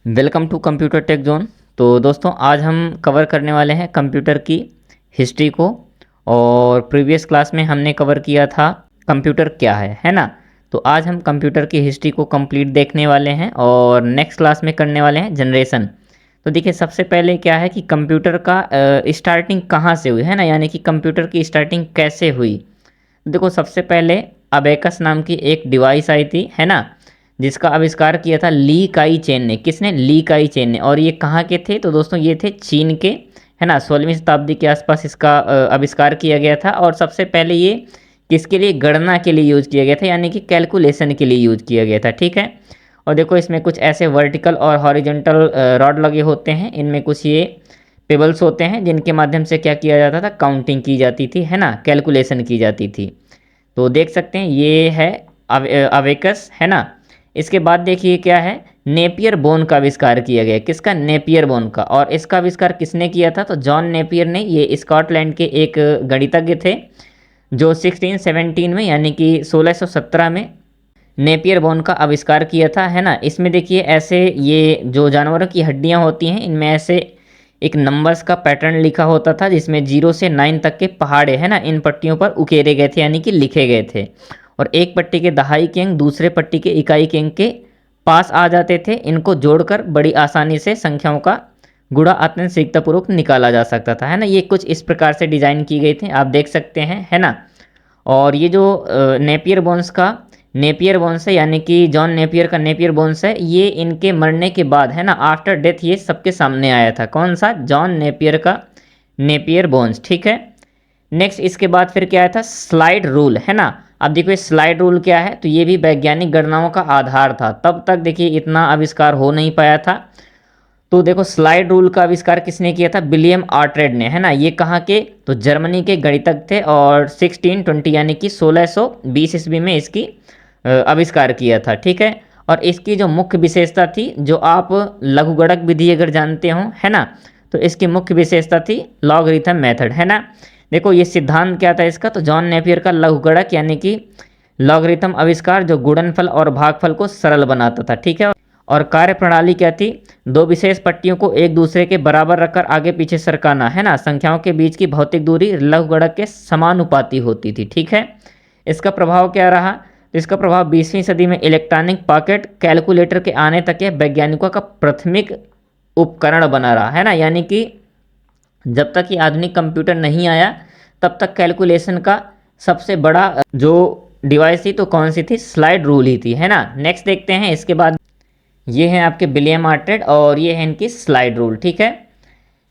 Welcome to computer tech zone. तो दोस्तों आज हम कवर करने वाले हैं कंप्यूटर की हिस्ट्री को। और प्रीवियस क्लास में हमने कवर किया था कंप्यूटर क्या है ना। तो आज हम कंप्यूटर की हिस्ट्री को कंप्लीट देखने वाले हैं और नेक्स्ट क्लास में करने वाले हैं जनरेशन। तो देखिए सबसे पहले क्या है कि कंप्यूटर का स्टार्टिंग कहाँ से हुई है ना, यानी कि कंप्यूटर की स्टार्टिंग कैसे हुई। देखो सबसे पहले अबेकस नाम की एक डिवाइस आई थी है ना, जिसका आविष्कार किया था ली काई चेन ने। किसने? ली काई चेन ने। और ये कहाँ के थे? तो दोस्तों ये थे चीन के, है ना। 16वीं शताब्दी के आसपास इसका आविष्कार किया गया था। और सबसे पहले ये किसके लिए? गणना के लिए यूज़ किया गया था, यानी कि कैलकुलेशन के लिए यूज़ किया गया था। ठीक है। और देखो इसमें कुछ ऐसे वर्टिकल और हॉरिजॉन्टल रॉड लगे होते हैं, इनमें कुछ ये पेबल्स होते हैं जिनके माध्यम से क्या किया जाता था? काउंटिंग की जाती थी, है ना, कैलकुलेशन की जाती थी। तो देख सकते हैं ये है अवेकस, है ना। इसके बाद देखिए क्या है, नेपियर बोन का आविष्कार किया गया। किसका? नेपियर बोन का। और इसका आविष्कार किसने किया था? तो जॉन नेपियर ने। ये स्कॉटलैंड के एक गणितज्ञ थे जो 1617 में, यानी कि 1617 में नेपियर बोन का आविष्कार किया था, है ना। इसमें देखिए ऐसे ये जो जानवरों की हड्डियां होती हैं, इनमें ऐसे एक नंबर्स का पैटर्न लिखा होता था जिसमें 0 से 9 तक के पहाड़े, है ना, इन पट्टियों पर उकेरे गए थे, यानी कि लिखे गए थे। और एक पट्टी के दहाई के अंक दूसरे पट्टी के इकाई के अंक के पास आ जाते थे। इनको जोड़कर बड़ी आसानी से संख्याओं का गुणा अत्यंत शीघ्रतापूर्वक निकाला जा सकता था, है ना। ये कुछ इस प्रकार से डिजाइन की गई थी, आप देख सकते हैं, है ना। और ये जो नेपियर बोन्स है, यानी कि जॉन नेपियर का नेपियर बोन्स है, ये इनके मरने के बाद, है ना, आफ्टर डेथ ये सबके सामने आया था। कौन सा? जॉन नेपियर का नेपियर बोन्स। ठीक है। नेक्स्ट इसके बाद फिर क्या आया था? स्लाइड रूल, है ना। अब देखो ये स्लाइड रूल क्या है, तो ये भी वैज्ञानिक गणनाओं का आधार था। तब तक देखिए इतना आविष्कार हो नहीं पाया था। तो देखो स्लाइड रूल का आविष्कार किसने किया था? विलियम आर्ट्रेड ने, है ना। ये कहाँ के? तो जर्मनी के गणितज्ञ थे। और 1620 यानी कि 1620 ईस्वी में इसकी आविष्कार किया था। ठीक है। और इसकी जो मुख्य विशेषता थी, जो आप लघुगणक विधि अगर जानते हो, है ना, तो इसकी मुख्य विशेषता थी लॉगरिथम मेथड, है ना। देखो ये सिद्धांत क्या था इसका? तो जॉन नेपियर का लघुगणक यानी कि लॉगरिथम आविष्कार जो गुणनफल और भागफल को सरल बनाता था। ठीक है। और कार्यप्रणाली क्या थी? दो विशेष पट्टियों को एक दूसरे के बराबर रखकर आगे पीछे सरकाना, है ना। संख्याओं के बीच की भौतिक दूरी लघुगणक के समानुपाती होती थी। ठीक है। इसका प्रभाव क्या रहा? तो इसका प्रभाव 20वीं सदी में इलेक्ट्रॉनिक पॉकेट कैलकुलेटर के आने तक यह वैज्ञानिकों का प्राथमिक उपकरण बना रहा, है ना। यानी कि जब तक ये आधुनिक कंप्यूटर नहीं आया तब तक कैलकुलेशन का सबसे बड़ा जो डिवाइस थी तो कौन सी थी? स्लाइड रूल ही थी, है ना। नेक्स्ट देखते हैं इसके बाद, ये हैं आपके विलियम आर्ट्रेड और ये है इनकी स्लाइड रूल। ठीक है।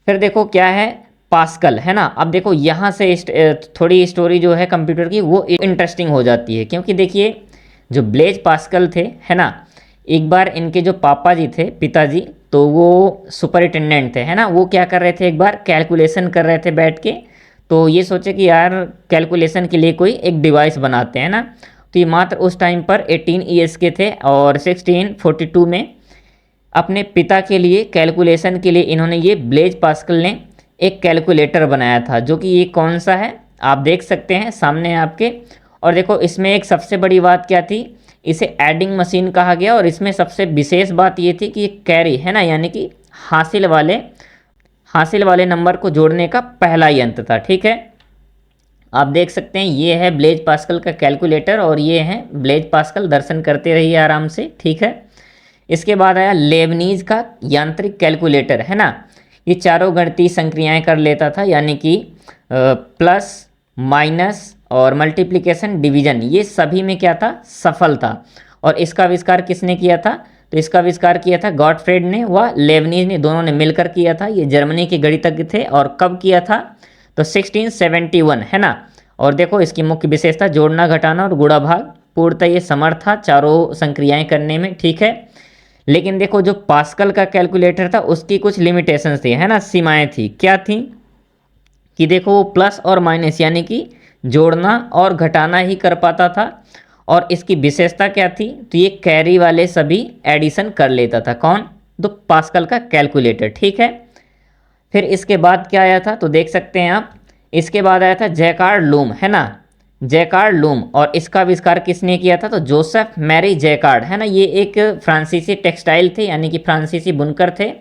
फिर देखो क्या है? पास्कल, है ना। अब देखो यहाँ से थोड़ी स्टोरी जो है कंप्यूटर की वो इंटरेस्टिंग हो जाती है, क्योंकि देखिए जो ब्लेज पास्कल थे, है ना, एक बार इनके जो पापा जी थे, पिताजी, तो वो सुपरिटेंडेंट थे, है ना। वो क्या कर रहे थे? एक बार कैलकुलेशन कर रहे थे बैठ के। तो ये सोचे कि यार कैलकुलेशन के लिए कोई एक डिवाइस बनाते हैं ना। तो ये मात्र उस टाइम पर 18 ईयर्स के थे और 1642 में अपने पिता के लिए कैलकुलेशन के लिए इन्होंने ये ब्लेज पास्कल ने एक कैलकुलेटर बनाया था, जो कि ये कौन सा है आप देख सकते हैं सामने आपके। और देखो इसमें एक सबसे बड़ी बात क्या थी? इसे एडिंग मशीन कहा गया। और इसमें सबसे विशेष बात ये थी कि ये कैरी, है ना, यानी कि हासिल वाले नंबर को जोड़ने का पहला यंत्र था। ठीक है। आप देख सकते हैं ये है ब्लेज पास्कल का कैलकुलेटर और ये है ब्लेज पास्कल। दर्शन करते रहिए आराम से। ठीक है। इसके बाद आया लेबनीज का यांत्रिक कैलकुलेटर, है ना। ये चारों गणितीय संक्रियाएं कर लेता था, यानी कि प्लस, माइनस और मल्टीप्लिकेशन, डिवीजन, ये सभी में क्या था? सफल था। और इसका आविष्कार किसने किया था? तो इसका आविष्कार किया था गॉटफ्रेड ने व लेबनीज ने, दोनों ने मिलकर किया था। ये जर्मनी के गणितज्ञ थे। और कब किया था? तो 1671, है ना। और देखो इसकी मुख्य विशेषता जोड़ना, घटाना और गुणा भाग, पूर्णतः ये समर्थ था चारों संक्रियाएं करने में। ठीक है। लेकिन देखो जो पास्कल का कैलकुलेटर था उसकी कुछ लिमिटेशंस थी, है ना, सीमाएं थी। क्या थी? कि देखो वो प्लस और माइनस यानी कि जोड़ना और घटाना ही कर पाता था। और इसकी विशेषता क्या थी? तो ये कैरी वाले सभी एडिशन कर लेता था। कौन? तो पास्कल का कैलकुलेटर। ठीक है। फिर इसके बाद क्या आया था? तो देख सकते हैं आप, इसके बाद आया था जैकार्ड लूम, है ना। जैकार्ड लूम, और इसका आविष्कार किसने किया था? तो जोसेफ मैरी जैकार्ड, है ना। ये एक फ्रांसीसी टेक्सटाइल थे, यानी कि फ्रांसीसी बुनकर थे,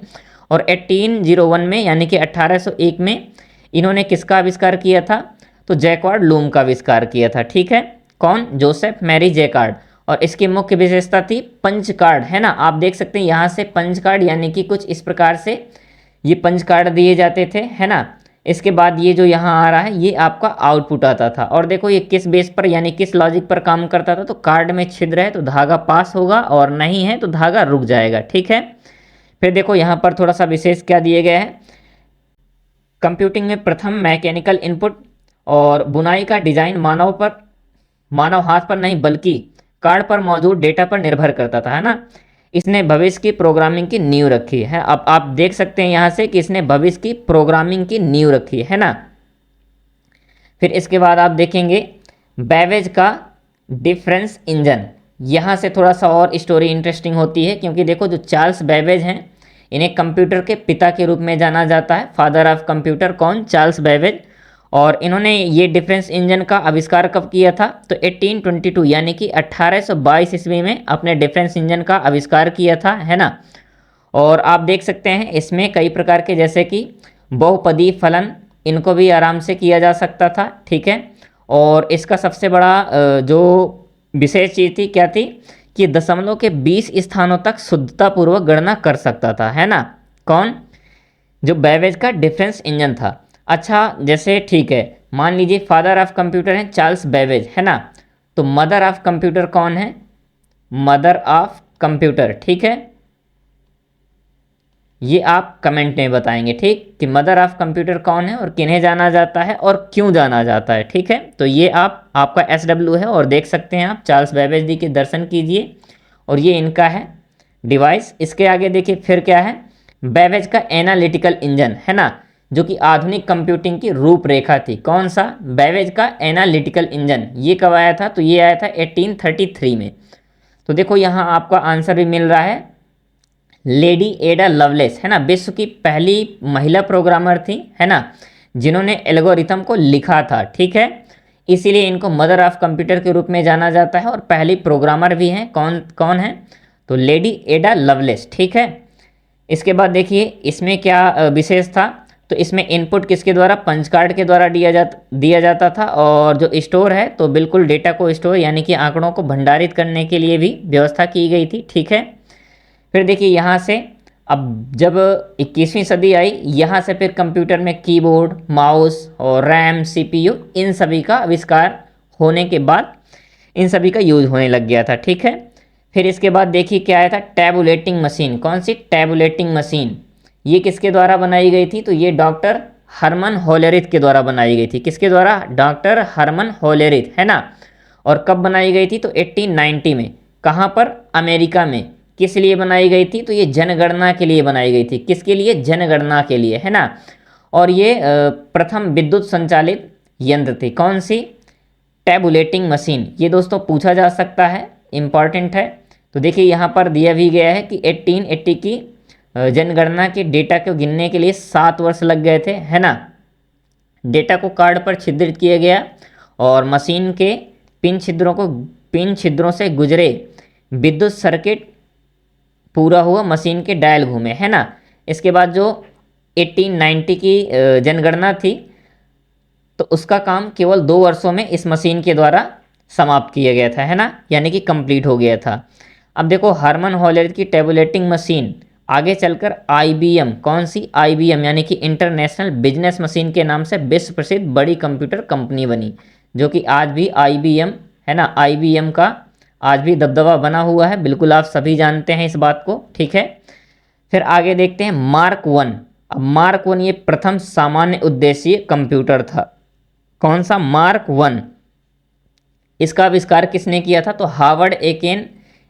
और 1801 में यानी कि 1801 में इन्होंने किसका आविष्कार किया था? तो जैकार्ड लूम का आविष्कार किया था, ठीक है। कौन? Joseph Marie Jacquard. और इसकी मुख्य विशेषता थी पंच कार्ड, है ना। आप देख सकते हैं यहाँ से पंच कार्ड, यानी कि कुछ इस प्रकार से ये पंच कार्ड दिए जाते थे, है ना। इसके बाद ये जो यहाँ आ रहा है ये आपका आउटपुट आता था, और देखो ये किस बेस पर यानी किस लॉजिक पर काम करता था? तो कार्ड में छिद्र है तो धागा पास होगा, और नहीं है तो धागा रुक जाएगा, ठीक है। फिर देखो यहाँ पर थोड़ा सा विशेष क्या दिए गए हैं। कंप्यूटिंग में प्रथम मैकेनिकल इनपुट और बुनाई का डिजाइन मानव हाथ पर नहीं बल्कि कार्ड पर मौजूद डेटा पर निर्भर करता था, है ना। इसने भविष्य की प्रोग्रामिंग की नींव रखी है। अब आप देख सकते हैं यहाँ से कि इसने भविष्य की प्रोग्रामिंग की नींव रखी है ना। फिर इसके बाद आप देखेंगे बैबेज का डिफरेंस इंजन। यहाँ से थोड़ा सा और स्टोरी इंटरेस्टिंग होती है, क्योंकि देखो जो चार्ल्स बैबेज हैं इन्हें कंप्यूटर के पिता के रूप में जाना जाता है, फादर ऑफ कंप्यूटर। कौन? Charles Babbage. और इन्होंने ये डिफरेंस इंजन का आविष्कार कब किया था? तो 1822 यानी कि 1822 ईस्वी में अपने डिफरेंस इंजन का आविष्कार किया था, है ना। और आप देख सकते हैं इसमें कई प्रकार के, जैसे कि बहुपदी फलन, इनको भी आराम से किया जा सकता था, ठीक है। और इसका सबसे बड़ा जो विशेष चीज़ थी क्या थी कि दशमलव के 20 स्थानों तक शुद्धतापूर्वक गणना कर सकता था, है ना। कौन? जो बैबेज का डिफरेंस इंजन था। अच्छा, जैसे ठीक है, मान लीजिए फादर ऑफ कंप्यूटर है चार्ल्स बैबेज, है ना। तो मदर ऑफ कंप्यूटर कौन है? मदर ऑफ कंप्यूटर, ठीक है। ये आप कमेंट में बताएंगे, ठीक, कि मदर ऑफ कंप्यूटर कौन है और किन्हें जाना जाता है और क्यों जाना जाता है, ठीक है। तो ये आपका SW है, और देख सकते हैं आप चार्ल्स बैबेज जी के दर्शन कीजिए, और ये इनका है डिवाइस। इसके आगे देखिए फिर क्या है, बैबेज का एनालिटिकल इंजन, है ना, जो कि आधुनिक कंप्यूटिंग की रूपरेखा थी। कौन सा? बैबेज का एनालिटिकल इंजन। ये कब आया था? तो ये आया था 1833 में। तो देखो यहाँ आपका आंसर भी मिल रहा है, लेडी एडा लवलेस, है ना, विश्व की पहली महिला प्रोग्रामर थी, है ना, जिन्होंने एल्गोरिथम को लिखा था, ठीक है। इसीलिए इनको मदर ऑफ कंप्यूटर के रूप में जाना जाता है, और पहली प्रोग्रामर भी हैं। कौन है? तो लेडी एडा लवलेस, ठीक है। इसके बाद देखिए इसमें क्या विशेष था, तो इसमें इनपुट किसके द्वारा? पंच कार्ड के द्वारा दिया जाता था, और जो स्टोर है तो बिल्कुल डेटा को स्टोर यानी कि आंकड़ों को भंडारित करने के लिए भी व्यवस्था की गई थी, ठीक है। फिर देखिए यहाँ से अब जब 21वीं सदी आई, यहाँ से फिर कंप्यूटर में कीबोर्ड, माउस और रैम, CPU इन सभी का आविष्कार होने के बाद इन सभी का यूज होने लग गया था, ठीक है। फिर इसके बाद देखिए क्या आया था, टैबुलेटिंग मशीन। कौन सी? Tabulating machine. ये किसके द्वारा बनाई गई थी? तो ये डॉक्टर हरमन होलेरिथ के द्वारा बनाई गई थी। किसके द्वारा? डॉक्टर हरमन होलेरिथ, है ना। और कब बनाई गई थी? तो 1890 में। कहाँ पर? अमेरिका में। किस लिए बनाई गई थी? तो ये जनगणना के लिए बनाई गई थी। किसके लिए? जनगणना के लिए, है ना। और ये प्रथम विद्युत संचालित यंत्र थी। कौन सी? Tabulating machine. ये दोस्तों पूछा जा सकता है, इंपॉर्टेंट है। तो देखिए यहाँ पर दिया भी गया है कि 1880 की जनगणना के डेटा को गिनने के लिए 7 वर्ष लग गए थे, है ना। डेटा को कार्ड पर छिद्रित किया गया, और मशीन के पिन छिद्रों से गुजरे विद्युत सर्किट पूरा हुआ, मशीन के डायल घूमे, है ना। इसके बाद जो 1890 की जनगणना थी तो उसका काम केवल 2 वर्षों में इस मशीन के द्वारा समाप्त किया गया था, है ना, यानी कि कंप्लीट हो गया था। अब देखो हरमन होलेरिथ की टैबुलेटिंग मशीन आगे चलकर IBM, कौन सी? IBM यानी कि इंटरनेशनल बिजनेस मशीन के नाम से विश्व प्रसिद्ध बड़ी कंप्यूटर कंपनी बनी, जो कि आज भी IBM, है ना, IBM का आज भी दबदबा बना हुआ है, बिल्कुल आप सभी जानते हैं इस बात को, ठीक है। फिर आगे देखते हैं मार्क 1। अब मार्क 1 ये प्रथम सामान्य उद्देशीय कंप्यूटर था। कौन सा? मार्क 1। इसका आविष्कार किसने किया था? तो हार्वर्ड एकेन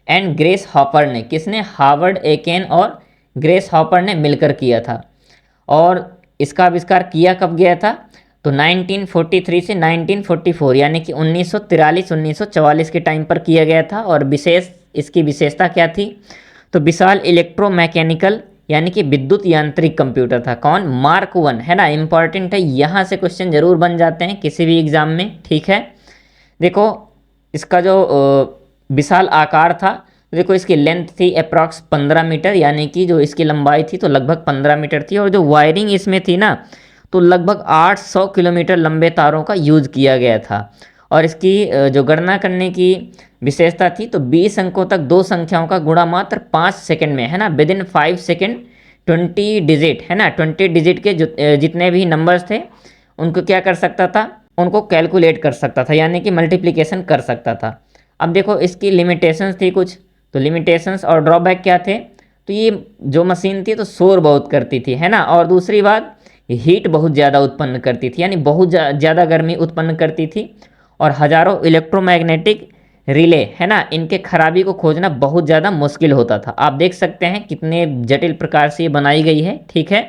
एंड ग्रेस हॉपर ने। किसने? हार्वर्ड एकेन और ग्रेस हॉपर ने मिलकर किया था। और इसका आविष्कार किया कब गया था? तो 1943 से 1944 यानी कि 1943-1944 के टाइम पर किया गया था। और इसकी विशेषता क्या थी? तो विशाल इलेक्ट्रोमैकेनिकल यानी कि विद्युत यांत्रिक कंप्यूटर था। कौन? मार्क 1, है ना, इंपॉर्टेंट है, यहाँ से क्वेश्चन जरूर बन जाते हैं किसी भी एग्जाम में, ठीक है। देखो इसका जो विशाल आकार था, देखो इसकी लेंथ थी अप्रॉक्स 15 मीटर, यानी कि जो इसकी लंबाई थी तो लगभग 15 मीटर थी, और जो वायरिंग इसमें थी ना तो लगभग 800 किलोमीटर लंबे तारों का यूज किया गया था। और इसकी जो गणना करने की विशेषता थी तो 20 अंकों तक दो संख्याओं का गुणा मात्र 5 सेकंड में, है ना, विद इन 5 सेकेंड 20 डिजिट, है ना, 20 डिजिट के जितने भी नंबर्स थे उनको क्या कर सकता था, उनको कैलकुलेट कर सकता था, यानी कि मल्टीप्लिकेशन कर सकता था। अब देखो इसकी लिमिटेशंस थी कुछ, तो लिमिटेशंस और ड्रॉबैक क्या थे, तो ये जो मशीन थी तो शोर बहुत करती थी, है ना, और दूसरी बात हीट बहुत ज़्यादा उत्पन्न करती थी, यानी बहुत ज़्यादा गर्मी उत्पन्न करती थी, और हज़ारों इलेक्ट्रोमैग्नेटिक रिले, है ना, इनके खराबी को खोजना बहुत ज़्यादा मुश्किल होता था। आप देख सकते हैं कितने जटिल प्रकार से ये बनाई गई है। ठीक है,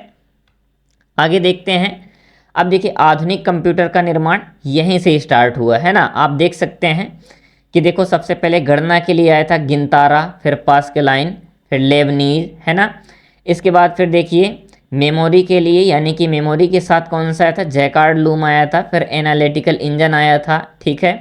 आगे देखते हैं। अब देखिए आधुनिक कंप्यूटर का निर्माण यहीं से स्टार्ट हुआ, है ना। आप देख सकते हैं कि देखो सबसे पहले गणना के लिए आया था गिनतारा, फिर पास्कलाइन, फिर लेबनीज, है ना। इसके बाद फिर देखिए मेमोरी के लिए, यानी कि मेमोरी के साथ कौन सा आया था, जैकार्ड लूम आया था, फिर एनालिटिकल इंजन आया था। ठीक है,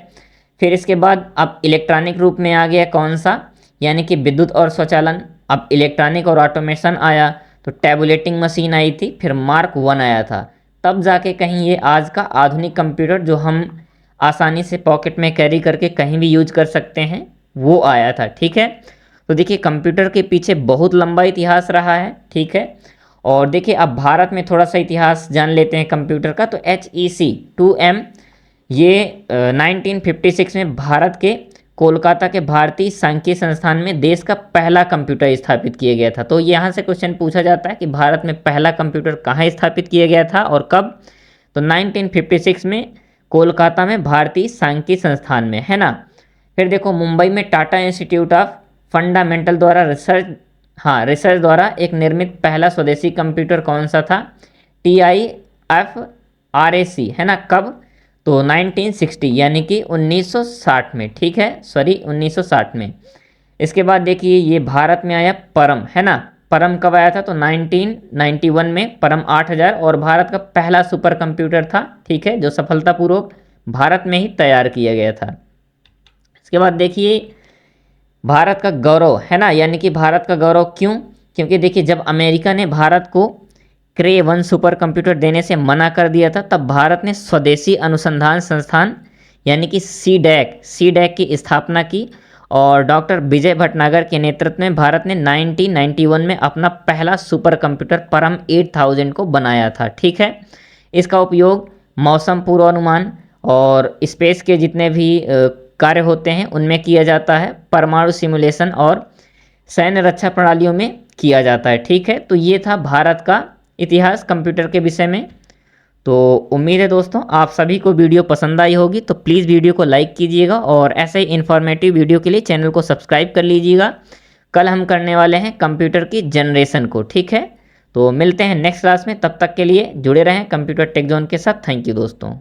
फिर इसके बाद अब इलेक्ट्रॉनिक रूप में आ गया कौन सा, यानी कि विद्युत और स्वचालन। अब इलेक्ट्रॉनिक और ऑटोमेशन आया तो टैबुलेटिंग मशीन आई थी, फिर मार्क 1 आया था, तब जाके कहीं ये आज का आधुनिक कंप्यूटर जो हम आसानी से पॉकेट में कैरी करके कहीं भी यूज कर सकते हैं वो आया था। ठीक है, तो देखिए कंप्यूटर के पीछे बहुत लंबा इतिहास रहा है। ठीक है, और देखिए अब भारत में थोड़ा सा इतिहास जान लेते हैं कंप्यूटर का। तो HEC 2M ये 1956 में भारत के कोलकाता के भारतीय सांख्यिकी संस्थान में देश का पहला कंप्यूटर स्थापित किया गया था। तो यहाँ से क्वेश्चन पूछा जाता है कि भारत में पहला कंप्यूटर कहाँ स्थापित किया गया था और कब, तो 1956 में कोलकाता में भारतीय सांख्यिकी संस्थान में, है ना। फिर देखो मुंबई में टाटा इंस्टीट्यूट ऑफ फंडामेंटल द्वारा रिसर्च द्वारा एक निर्मित पहला स्वदेशी कंप्यूटर कौन सा था, TIFRAC, है ना, कब, तो 1960 यानी कि 1960 में। ठीक है, सॉरी 1960 में। इसके बाद देखिए ये भारत में आया परम, है ना, परम कब आया था, तो 1991 में परम 8000 और भारत का पहला सुपर कंप्यूटर था। ठीक है, जो सफलतापूर्वक भारत में ही तैयार किया गया था। इसके बाद देखिए भारत का गौरव, है ना, यानी कि भारत का गौरव क्यों, क्योंकि देखिए जब अमेरिका ने भारत को क्रे 1 सुपर कंप्यूटर देने से मना कर दिया था तब भारत ने स्वदेशी अनुसंधान संस्थान यानी कि सीडैक की स्थापना की, और डॉक्टर विजय भटनागर के नेतृत्व में भारत ने 1991 में अपना पहला सुपर कंप्यूटर परम 8000 को बनाया था। ठीक है, इसका उपयोग मौसम पूर्वानुमान और स्पेस के जितने भी कार्य होते हैं उनमें किया जाता है, परमाणु सिमुलेशन और सैन्य रक्षा प्रणालियों में किया जाता है। ठीक है, तो ये था भारत का इतिहास कंप्यूटर के विषय में। तो उम्मीद है दोस्तों आप सभी को वीडियो पसंद आई होगी, तो प्लीज़ वीडियो को लाइक कीजिएगा और ऐसे ही इन्फॉर्मेटिव वीडियो के लिए चैनल को सब्सक्राइब कर लीजिएगा। कल हम करने वाले हैं कंप्यूटर की जनरेशन को। ठीक है, तो मिलते हैं नेक्स्ट क्लास में, तब तक के लिए जुड़े रहें कंप्यूटर टेक जोन के साथ। थैंक यू दोस्तों।